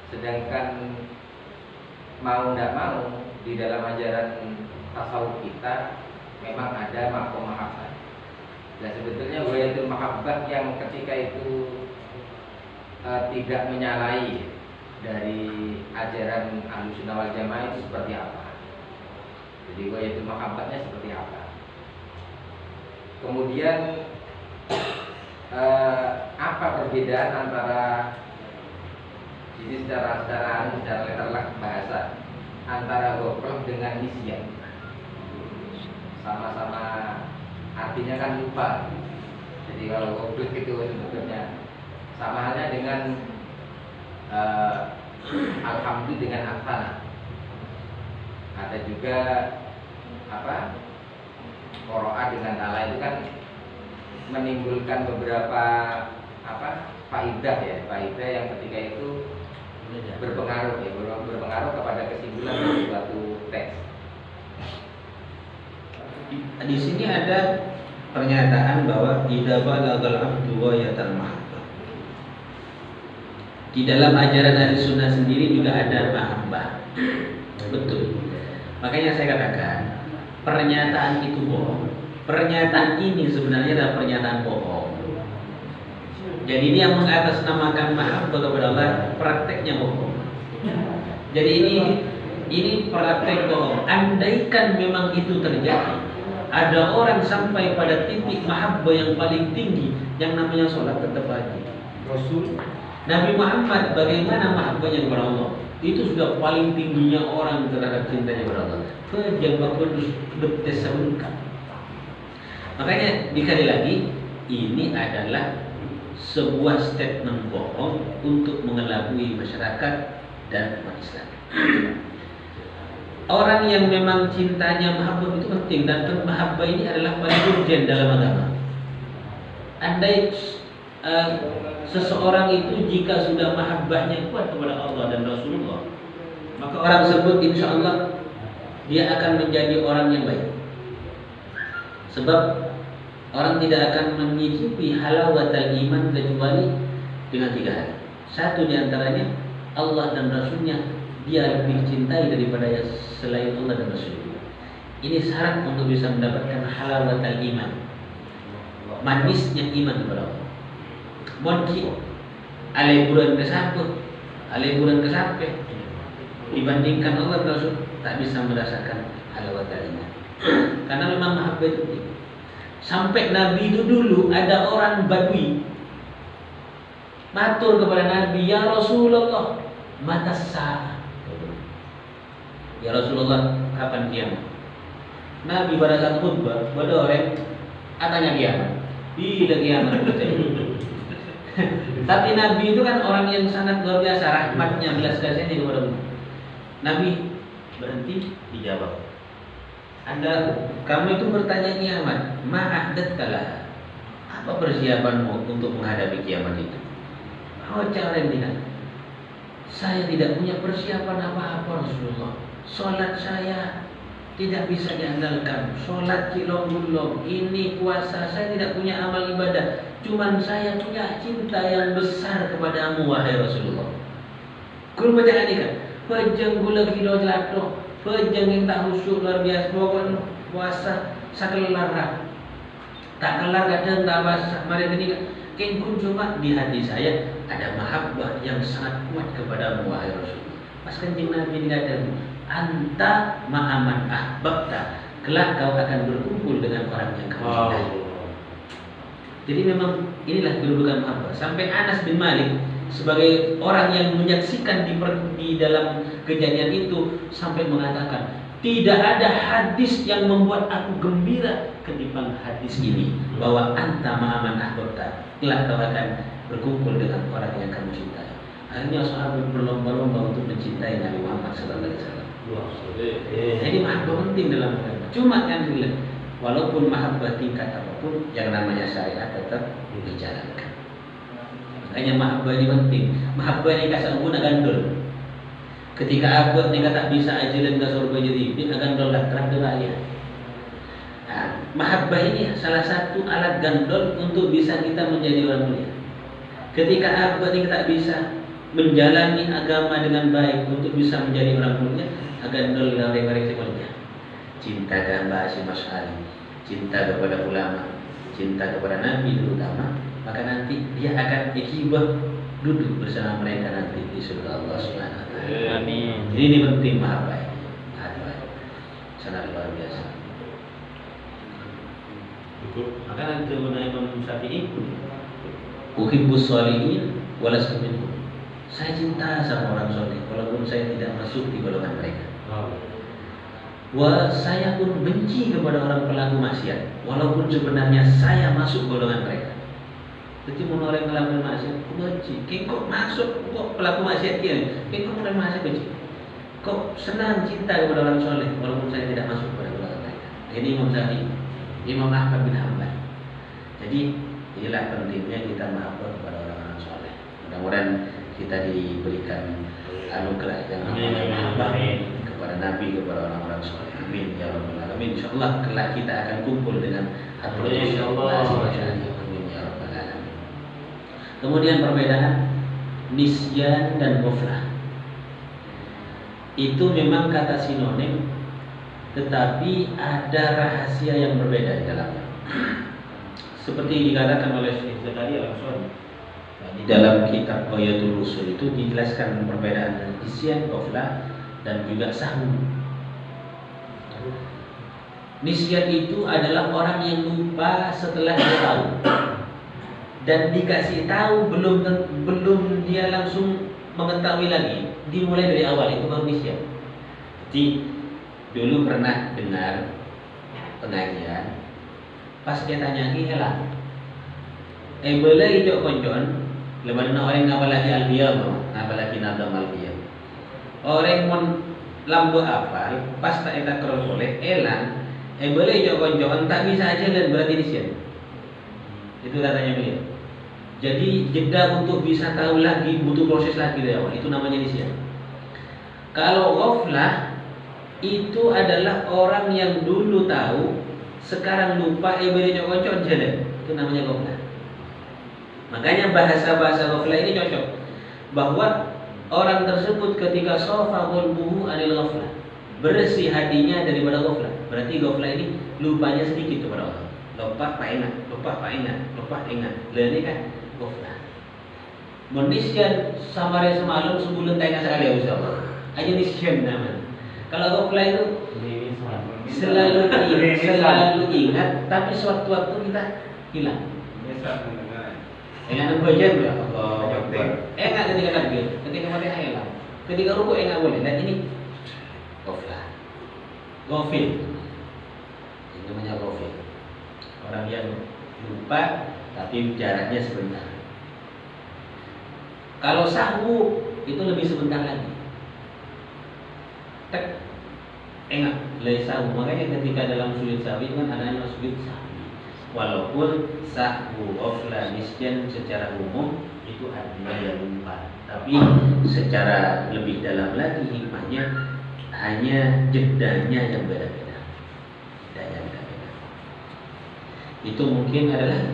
Sedangkan mau tidak mau di dalam ajaran tasawuf kita memang ada maqam mahabbah. Nah sebetulnya ghayatul mahabbah yang ketika itu tidak menyalahi dari ajaran Ahlussunnah wal Jamaah itu seperti apa. Jadi ghayatul mahabbahnya seperti apa. Kemudian apa perbedaan antara ini secara letter bahasa antara goblok dengan nisyan? Sama-sama artinya kan lupa. Jadi kalau goblok itu sebetulnya sama halnya dengan alhamdulillah dengan ahsana. Ada juga apa? Qiraah dengan ala itu kan menimbulkan beberapa faidah yang ketika itu berpengaruh kepada kesimpulan dari suatu teks. Di sini ada pernyataan bahwa idza balagal abdu ghayatal mahabbah. Di dalam ajaran Ahlussunnah sendiri juga ada mahabbah. Betul. Makanya saya katakan pernyataan itu bohong. Pernyataan ini sebenarnya adalah pernyataan bohong. Jadi ini yang mengatasnamakan mahabbah kepada Allah, prakteknya bohong. Jadi ini praktek bohong. Andaikan memang itu terjadi, ada orang sampai pada titik mahabbah yang paling tinggi, yang namanya sholat tetap aja. Rasul Nabi Muhammad bagaimana mahabbahnya kepada Allah? Itu sudah paling tingginya orang terhadap cintanya kepada Allah. Kejabak kudus betes sebengkak. Makanya dikali lagi ini adalah sebuah statement bohong untuk mengelabui masyarakat dan umat Islam. Orang yang memang cintanya mahabbah itu penting, dan mahabbah ini adalah paling urgen dalam agama. Andai seseorang itu jika sudah mahabbahnya kuat kepada Allah dan Rasulullah, maka orang tersebut insya Allah dia akan menjadi orang yang baik. Sebab orang tidak akan menyicipi halawatul iman kecuali dengan 3 hal. Satu diantaranya Allah dan Rasulnya dia lebih cintai daripada yang selain Allah dan Rasulnya. Ini syarat untuk bisa mendapatkan halawatul iman, manisnya iman kepada Allah. Monki aleburan kesaput, aleburan kesape dibandingkan Allah dan Rasul tak bisa merasakan halawatul iman. Karena memang mahabbah itu tinggi. Sampai Nabi itu dulu ada orang Badui matur kepada Nabi, ya Rasulullah, mata sah. Ya Rasulullah, kapan kiamat? Nabi pada saat khutbah, pada orang katanya kiamat. Bila kiamat Tapi Nabi itu kan orang yang sangat luar biasa, rahmatnya, belas kasihnya kepada umat. Nabi berhenti dijawab. Kamu itu bertanya kiamat, ma'adat kalah. Apa persiapanmu untuk menghadapi kiamat itu? Oh, cara bilang, saya tidak punya persiapan apa-apa Rasulullah. Sholat saya tidak bisa diandalkan. Sholat cilong-bulong, ini puasa, saya tidak punya amal ibadah. Cuman saya punya cinta yang besar kepadamu wahai Rasulullah. Kul baca ini kan, pejeng gula kilo jatuh, pejeng yang tak khusyuk luar biasa, pokoknya puasa sakelar tak kelar kadang tak basah. Mari ini kan, kengkun cuma di hati saya ada mahabbah yang sangat kuat kepadamu wahai Rasulullah. Pas kencing Nabi dikatakan, anta ma'aman ahbabta, kelak kau akan berkumpul dengan orang yang kamu cintai. Jadi memang inilah kedudukan mahabbah. Sampai Anas bin Malik sebagai orang yang menyaksikan di dalam kejadian itu sampai mengatakan, tidak ada hadis yang membuat aku gembira ketimbang hadis ini, bahwa anta ma'aman ahbabta, kelak kau akan berkumpul dengan orang yang kamu cintai. Akhirnya sahabat berlomba-lomba untuk mencintai Nabi Muhammad SAW. Jadi mahabbah penting dalam agama. Cuma kan bilang, walaupun mahabbah tingkat apapun, yang namanya syariat tetap dijalankan. Makanya mahabbah ini penting. Mahabbah ini kasar guna gandol. Ketika abad ni tak bisa ajalan ke surga jadi bin akan dolat terang raya. Nah, mahabbah ini salah satu alat gandol untuk bisa kita menjadi orang mulia. Ketika abad ni tak bisa, menjalani agama dengan baik untuk bisa menjadi orang mulia akan nol dari mereka mulia. Cinta kepada Mas Ali, cinta kepada ulama, cinta kepada Nabi terutama, maka nanti dia akan ikibah duduk bersama mereka nanti di surga Allah Subhanahu wa taala. Amin. Jadi ini penting mahabbah. Sangat luar biasa. Maka nanti mengenai Imam Syafi'i, uhibbus sholihin walastu minhum. Saya cinta sama orang soleh walaupun saya tidak masuk di golongan mereka. Saya pun benci kepada orang pelaku maksiat walaupun sebenarnya saya masuk golongan mereka. Jadi mau orang melakukan maksiat, benci. Kok masuk kok pelaku maksiat dia? Kok mulai maksiat benci? Kok senang cinta kepada orang soleh walaupun saya tidak masuk pada golongan mereka. Ini Imam Syafi'i, Imam Ahmad bin Hanbal. Jadi inilah pentingnya kita mahabbah kepada orang-orang soleh. Mudah-mudahan kita diberikan anugerah yang namanya mahabbah kepada Nabi, kepada orang-orang soleh. Amin ya rabbal alamin. Insyaallah kelak kita akan kumpul dengan hadratul insyaallah. Amin ya rabbal alamin. Kemudian perbedaan nisyan dan ghaflah. Itu memang kata sinonim, tetapi ada rahasia yang berbeda di dalamnya. Seperti dikatakan oleh Syekh Zakaria Al-Ansari di dalam kitab Ghayatul Usul itu dijelaskan perbedaan nisyan, ghaflah dan juga sahwu. Nisyan itu adalah orang yang lupa setelah dia tahu dan dikasih tahu belum dia langsung mengetahui lagi, dimulai dari awal, itu baru nisyan. Jadi dulu pernah dengar pengajian, pas dia tanya hilang. Boleh hijau konjon, lebaran orang ngapalagi albiyah, ngapalagi nadam albiyah. Orang mon lambu apal, pas tak etak kerol boleh, elang. Boleh hijau konjon, tak bisa aja dan berarti nisyan. Itu katanya beliau. Jadi jeda untuk bisa tahu lagi, butuh proses lagi dari awal. Itu namanya nisyan. Kalau ghaflah itu adalah orang yang dulu tahu, sekarang lupa, boleh hijau konjon jalan. Itu namanya ghaflah. Makanya bahasa-bahasa ghaflah ini cocok, bahwa orang tersebut ketika sofa qalbuhu anil ghaflah, bersih hatinya daripada ghaflah. Berarti ghaflah ini lupanya sedikit kepada Allah. Lupa pak ingat, lupa ingat. Ini kan ghaflah. Nisyan samare semalam sebulan tak ingat sekali ya Ustaz. Aja nisyan namanya. Kalau ghaflah itu selalu ingat, tapi suatu-waktu kita hilang. Dengan bagian berapa? Enggak ketika takbir, ketika mati hilang, ketika ruku enggak boleh. Dan ini ghaflah, ghafil. Ini namanya ghafil. Orang yang lupa tapi jaraknya sebentar. Kalau sahwu itu lebih sebentar lagi. Tek, enggak, lebih sahwu. Makanya ketika dalam sujud sahwi kan adanya sujud sahwi. Walaupun sahwu, ghaflah, nisyan secara umum itu artinya yang lupa, tapi secara lebih dalam lagi hikmahnya hanya jedanya yang beda-beda. Itu mungkin adalah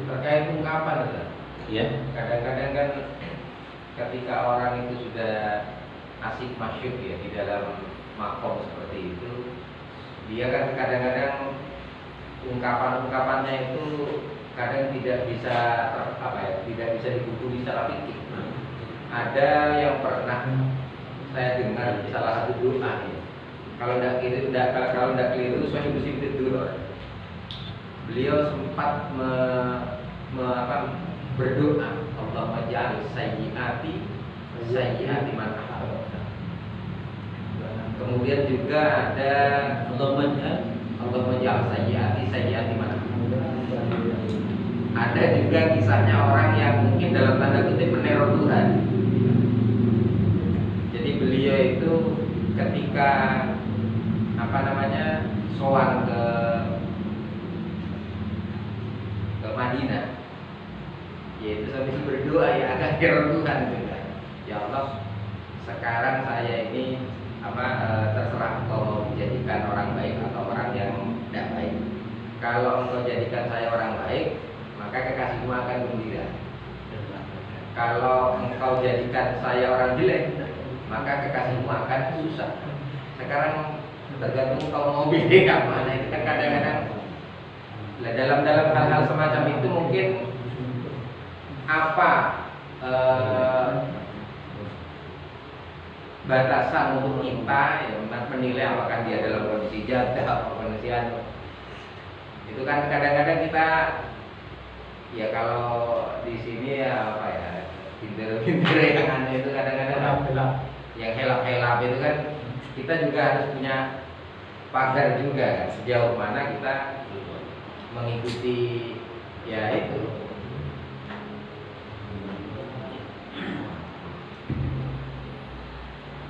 terkait ungkapan, ya. Kadang-kadang kan ketika orang itu sudah asik masyhur ya di dalam makom seperti itu, dia kan kadang-kadang ungkapan-ungkapannya itu kadang tidak bisa tidak bisa dihukumi secara fikih. Ada yang pernah saya dengar di salah satu doa ya. Kalau tidak keliru saya mesti dulu. Beliau sempat berdoa, Allahumma ja'al sayyiati man ahbabta. Kemudian juga ada Allahumma ja'al sayyiati man ahbabta. Ada juga kisahnya orang yang mungkin dalam tanda kutip meneror Tuhan. Jadi beliau itu ketika sowan ke Madinah, yaitu sambil berdoa ya akan teror Tuhan juga. Ya Allah, sekarang saya ini terserah engkau mau menjadikan orang baik atau orang yang tidak baik. Kalau engkau jadikan saya orang baik, maka kekasihmu akan gembira. kalau engkau jadikan saya orang jelek, maka kekasihmu akan susah. Sekarang tergantung kau mau pilih yang mana. Itu kan kadang-kadang dalam hal-hal semacam itu mungkin apa batasan untuk kita ya, menilai apakah dia dalam kondisi jatuh atau kondisi anu. Itu kan kadang-kadang kita ya kalau di sini ya apa ya pinter-pinter yang aneh itu kadang-kadang yang helap-helap itu kan kita juga harus punya pagar juga kan, sejauh mana kita mengikuti ya itu.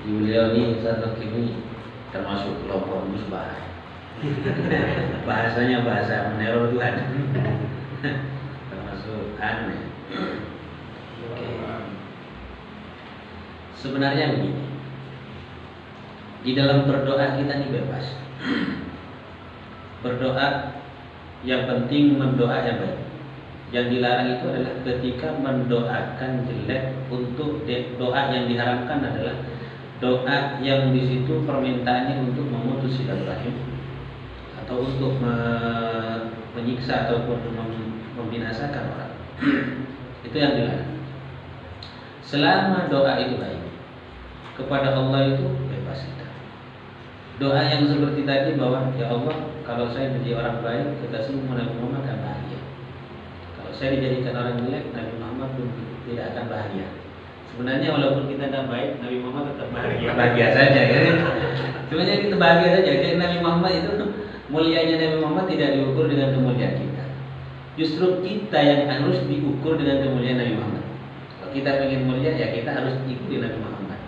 Beliau ini Ustaz ini termasuk kelompok musbah. Bahasanya bahasa meneror Tuhan. Termasuk aneh. Sebenarnya begini. Di dalam berdoa kita ini bebas. Berdoa yang penting mendoa yang baik. Yang dilarang itu adalah ketika mendoakan jelek. Untuk doa yang diharamkan adalah doa yang di situ permintaannya untuk memutus silaturahim atau untuk menyiksa ataupun membinasakan orang. Itu yang dilarang. Selama doa itu baik kepada Allah itu bebas kita. Doa yang seperti tadi bahwa ya Allah, kalau saya menjadi orang baik, kekasihmu Nabi Muhammad akan bahagia. Kalau saya dijadikan orang jelek, Nabi Muhammad pun tidak akan bahagia. Sebenarnya walaupun kita tidak baik, Nabi Muhammad tetap bahagia saja ya. Sebenarnya kita bahagia saja. Jadi Nabi Muhammad itu mulianya Nabi Muhammad tidak diukur dengan kemuliaan kita. Justru kita yang harus diukur dengan kemuliaan Nabi Muhammad. Kalau kita ingin mulia ya kita harus ikuti Nabi Muhammad.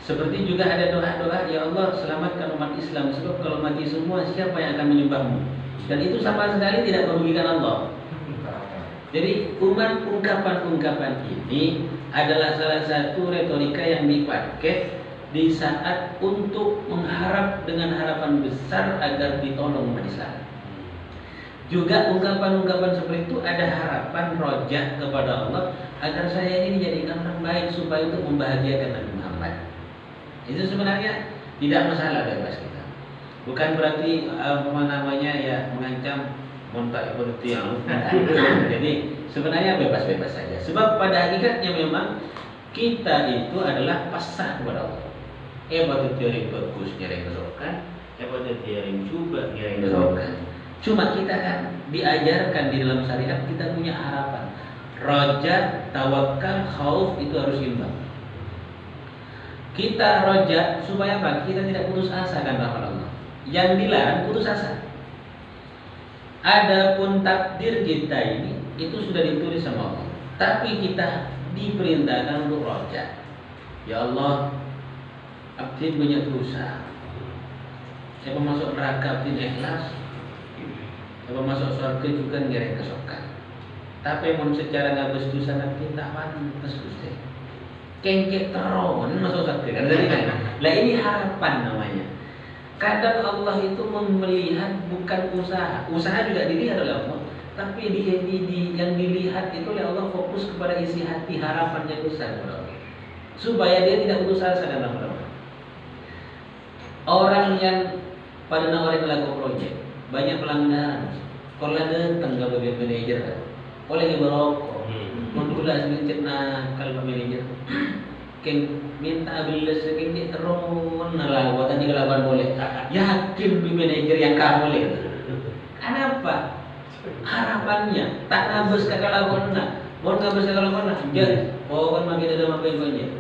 Seperti juga ada doa-doa, ya Allah selamatkan umat Islam, sebab kalau mati semua siapa yang akan menyembahmu? Dan itu sama sekali tidak merugikan Allah. Jadi ungkapan-ungkapan ini adalah salah satu retorika yang dipakai di saat untuk mengharap dengan harapan besar agar ditolong umat Islam. Juga ungkapan-ungkapan seperti itu ada harapan rojak kepada Allah agar saya ini dijadikan orang baik supaya untuk membahagiakan Nabi Muhammad. Itu sebenarnya tidak masalah bebas kita. Bukan berarti mengancam montak seperti yang jadi sebenarnya bebas-bebas saja. Sebab pada hakikatnya memang kita itu adalah pasrah kepada Allah. Betul teori bagus nyari kesokan, betul teori coba nyari kesokan. Cuma kita kan diajarkan di dalam syariat kita punya harapan. Roja, tawakal, khauf itu harus imbang. Kita roja supaya apa? Kita tidak putus asa kan rahmat Allah. Yang dilarang putus asa. Adapun takdir kita ini itu sudah ditulis sama Allah. Tapi kita diperintahkan untuk roja. Ya Allah, abdi punya dosa. Siapa masuk neraka abdi ikhlas. Siapa masuk surga juga ngiring kesokan. Tapi mun secara ngabes dosa nanti tak pantas Gusti. Kengkek teron masuk surga kan dari mana? Lah ini harapan namanya. Kadang Allah itu melihat bukan usaha. Usaha juga dilihat oleh Allah. Tapi yang dilihat itu oleh Allah fokus kepada isi hati harapannya besar kepada Allah. Supaya dia tidak putus asa dalam Allah. Orang yang pada orang melakukan proyek banyak pelanggaran. Kalau ada tangga bagian manajer, oleh berokok, mendulas mencetna kalau manajer. Ken minta bilas kengkek teron lah buatan di kelaban boleh. Yakin di manajer yang kamu boleh. Kenapa? Harapannya tak ngabes ke kelaban nak. Mau ngabes ke kelaban nak. Jadi, kan makin ada makin banyak.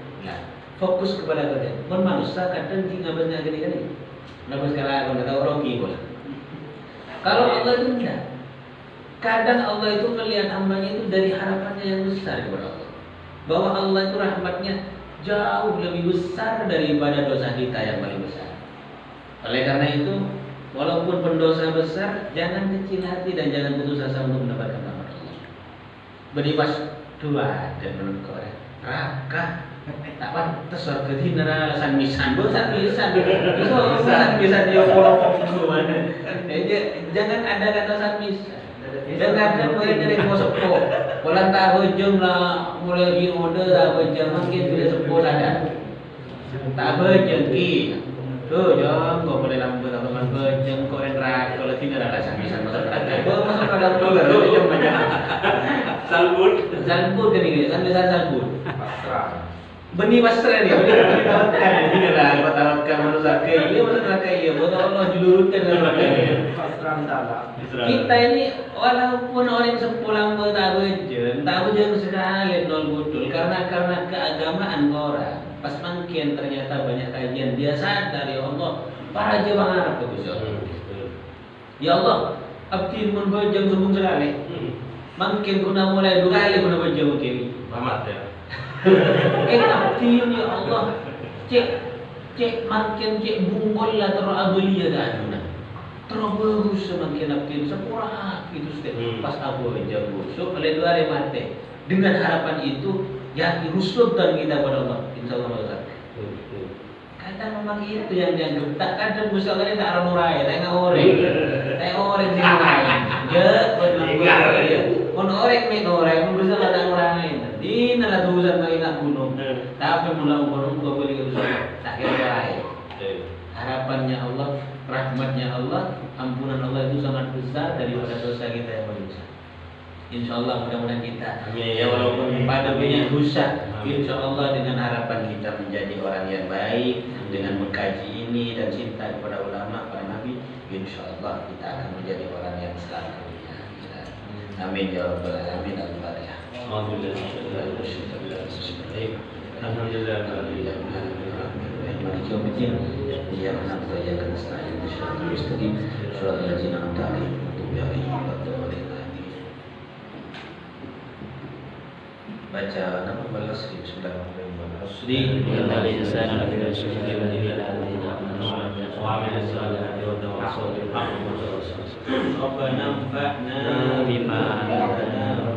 Fokus kepada kerja. Mon manusia kadang di ngabesnya gini-gini. Ngabes ke kelaban atau rogi boleh. Kalau Allah itu tidak. Kadang Allah itu melihat hambanya itu dari harapannya yang besar kepada Allah. Bahwa Allah itu rahmatnya jauh lebih besar daripada dosa kita yang paling besar. Oleh karena itu, walaupun pendosa besar, jangan kecil hati dan jangan putus asa untuk mendapatkan rahmat Allah. Beribadah dua dan menurut Quran. Raka tak pantas surga di neraka alasan misan, bosan misan. Itu bosan misan dia polong dulu mana. Jangan ada kata san misan. Dan kadang mulai dari mau sepuh, kalau tak berjam lah, mulai di order tak berjam makin bila sepuh sadar. Tak berjam ki, tuh jom kau boleh lambat atau man berjam kau entrak kalau tidak ada sangisan masuk ada. Kau masuk ke dalam dulu kan, jom macam salbut kan ini, kan biasa salbut. Pasrah. Benih pasrah ni, benih tawakkal ini lah, kau tawakkal manusia kaya, manusia kaya, buat Allah julurkan dalam kaya. Pasrah salah. Kita ini walaupun orang sepulang tak berjam sekali nol betul karena keagamaan orang. Pas makin ternyata banyak kajian dia sadar ya Allah, para jemaah Arab betul. Ya Allah, abdi mun berjam sebelum sekali. Makin guna mulai 2 kali guna berjam mungkin. Mamat ya. Abdi ya Allah, cek makin cek bungkol lah terus abelia dah aduna. Terus semakin abdi sepura itu setiap pas abu jam busuk oleh 2 hari mati. Dengan harapan itu ya rusludan kita pada Allah, insyaallah Allah. Kadang memang itu yang dianggap tak kadang busuk kali tak orang murai, tak orang sih murai. Ya, benar ya. Mun orang mek orang busuk ada orang lain. Di nala tujuan main nak gunung. Tapi mula gunung kau boleh busuk tak kira lain. Harapannya Allah, rahmatnya Allah, ampunan Allah itu sangat besar daripada dosa kita yang berdosa. InsyaAllah mudah-mudahan kita ya walaupun pada banyak rusak, InsyaAllah dengan harapan kita menjadi orang yang baik dengan mengkaji ini dan cinta kepada ulama para nabi, InsyaAllah kita akan menjadi orang yang selamat. Amin ya rabbal alamin. Al-Fatihah. Alhamdulillah. Maliki yaumiddin. Iyyaka na'budu wa iyyaka nasta'in. Ihdinas mustaqim. Shiratal ladzina an'amta 'alaihim ghairil maghdubi 'alaihim waladdallin. Baca nama balas Bismillahirrahmanirrahim. Innal insana lafi khusr illa alladhina amanu Wa 'amilus solihati wa tawassaw bil haqqi wa tawassaw Rabbana anfa'na bima 'allamtana